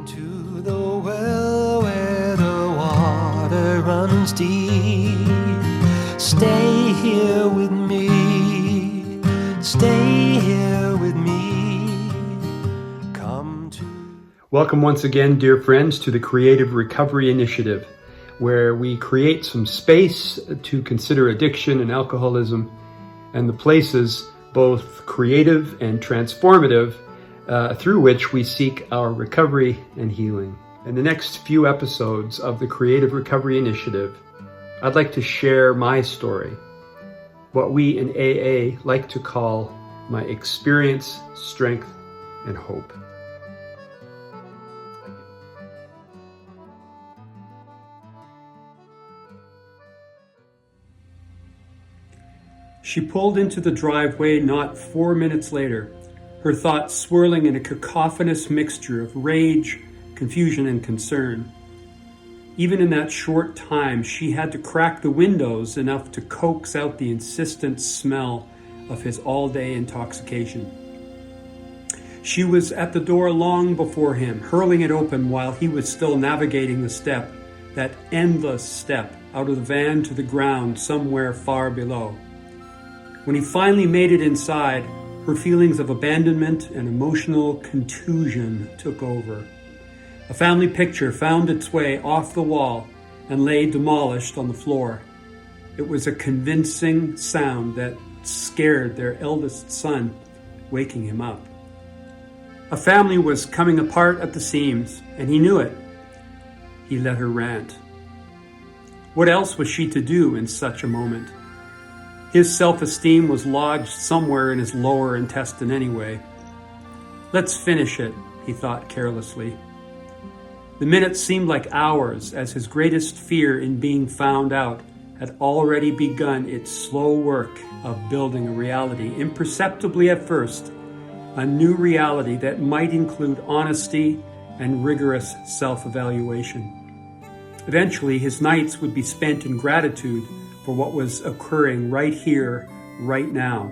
to the well where the water runs deep. Stay here with me. Stay here with me. Come to... Welcome once again, dear friends, to the Creative Recovery Initiative, where we create some space to consider addiction and alcoholism and the places, both creative and transformative, through which we seek our recovery and healing. In the next few episodes of the Creative Recovery Initiative, I'd like to share my story, what we in AA like to call my experience, strength, and hope. She pulled into the driveway not 4 minutes later, her thoughts swirling in a cacophonous mixture of rage, confusion, and concern. Even in that short time, she had to crack the windows enough to coax out the insistent smell of his all-day intoxication. She was at the door long before him, hurling it open while he was still navigating the step, that endless step out of the van to the ground somewhere far below. When he finally made it inside, her feelings of abandonment and emotional contusion took over. A family picture found its way off the wall and lay demolished on the floor. It was a convincing sound that scared their eldest son, waking him up. A family was coming apart at the seams, and he knew it. He let her rant. What else was she to do in such a moment? His self-esteem was lodged somewhere in his lower intestine anyway. Let's finish it, he thought carelessly. The minutes seemed like hours as his greatest fear in being found out had already begun its slow work of building a reality, imperceptibly at first, a new reality that might include honesty and rigorous self-evaluation. Eventually, his nights would be spent in gratitude for what was occurring right here, right now.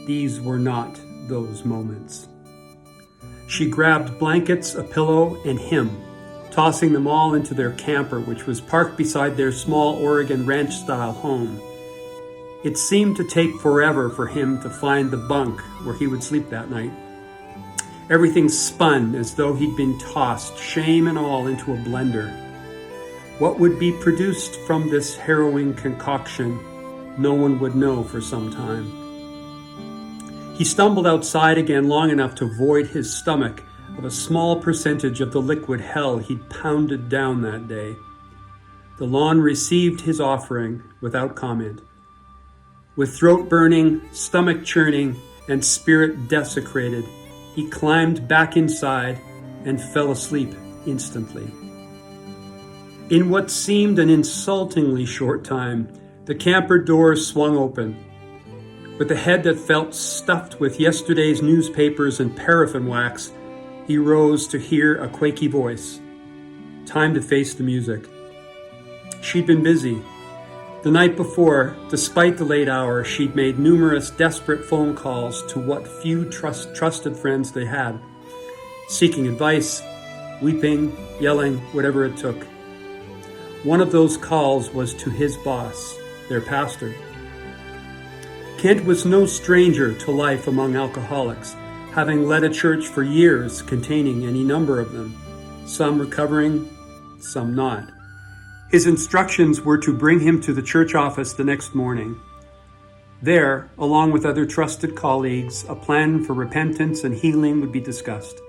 These were not those moments. She grabbed blankets, a pillow, and him, tossing them all into their camper, which was parked beside their small Oregon ranch-style home. It seemed to take forever for him to find the bunk where he would sleep that night. Everything spun as though he'd been tossed, shame and all, into a blender. What would be produced from this harrowing concoction, no one would know for some time. He stumbled outside again long enough to void his stomach of a small percentage of the liquid hell he'd pounded down that day. The lawn received his offering without comment. With throat burning, stomach churning, and spirit desecrated, he climbed back inside and fell asleep instantly. In what seemed an insultingly short time, the camper door swung open. With a head that felt stuffed with yesterday's newspapers and paraffin wax, he rose to hear a quaky voice. Time to face the music. She'd been busy. The night before, despite the late hour, she'd made numerous desperate phone calls to what few trusted friends they had, seeking advice, weeping, yelling, whatever it took. One of those calls was to his boss, their pastor. Kent was no stranger to life among alcoholics, having led a church for years containing any number of them, some recovering, some not. His instructions were to bring him to the church office the next morning. There, along with other trusted colleagues, a plan for repentance and healing would be discussed.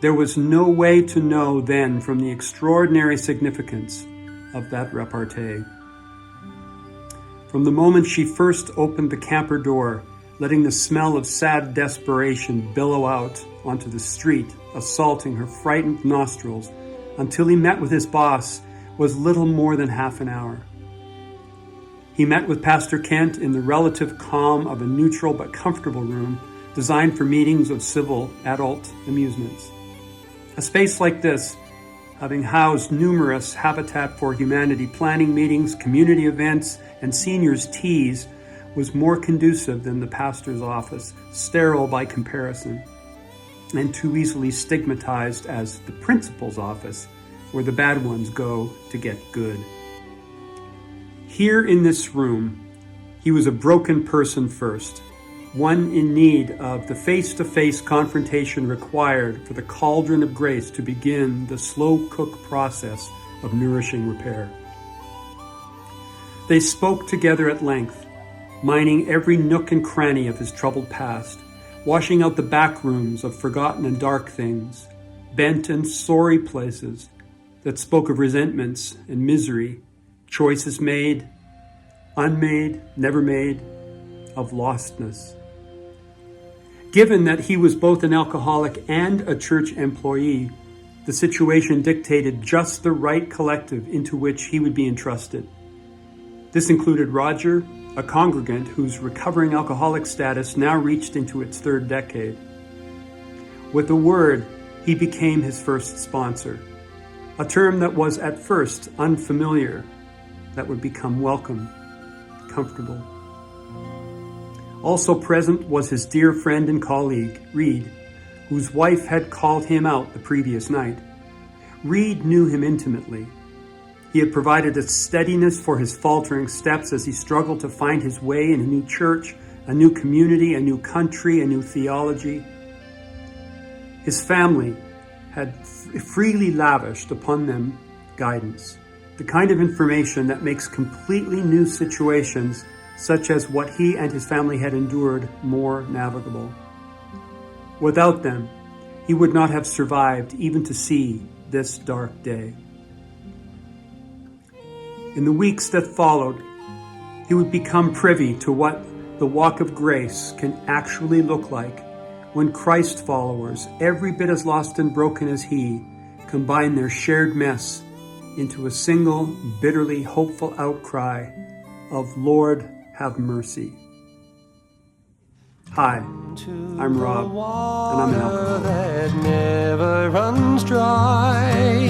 There was no way to know then from the extraordinary significance of that repartee. From the moment she first opened the camper door, letting the smell of sad desperation billow out onto the street, assaulting her frightened nostrils, until he met with his boss, was little more than half an hour. He met with Pastor Kent in the relative calm of a neutral but comfortable room designed for meetings of civil adult amusements. A space like this, having housed numerous Habitat for Humanity planning meetings, community events, and seniors' teas, was more conducive than the pastor's office, sterile by comparison. and too easily stigmatized as the principal's office, where the bad ones go to get good. Here in this room, he was a broken person first, one in need of the face-to-face confrontation required for the cauldron of grace to begin the slow-cook process of nourishing repair. They spoke together at length, mining every nook and cranny of his troubled past, washing out the back rooms of forgotten and dark things, bent and sorry places that spoke of resentments and misery, choices made, unmade, never made, of lostness. Given that he was both an alcoholic and a church employee, the situation dictated just the right collective into which he would be entrusted. This included Roger, a congregant whose recovering alcoholic status now reached into its third decade. With a word, he became his first sponsor, a term that was at first unfamiliar, that would become welcome, comfortable. Also present was his dear friend and colleague, Reed, whose wife had called him out the previous night. Reed knew him intimately. He had provided a steadiness for his faltering steps as he struggled to find his way in a new church, a new community, a new country, a new theology. His family had freely lavished upon them guidance, the kind of information that makes completely new situations, such as what he and his family had endured, more navigable. Without them, he would not have survived even to see this dark day. In the weeks that followed, he would become privy to what the walk of grace can actually look like when Christ followers, every bit as lost and broken as he, combine their shared mess into a single, bitterly hopeful outcry of, "Lord, have mercy." Hi, I'm Rob, and I'm an alcoholic. That never runs dry.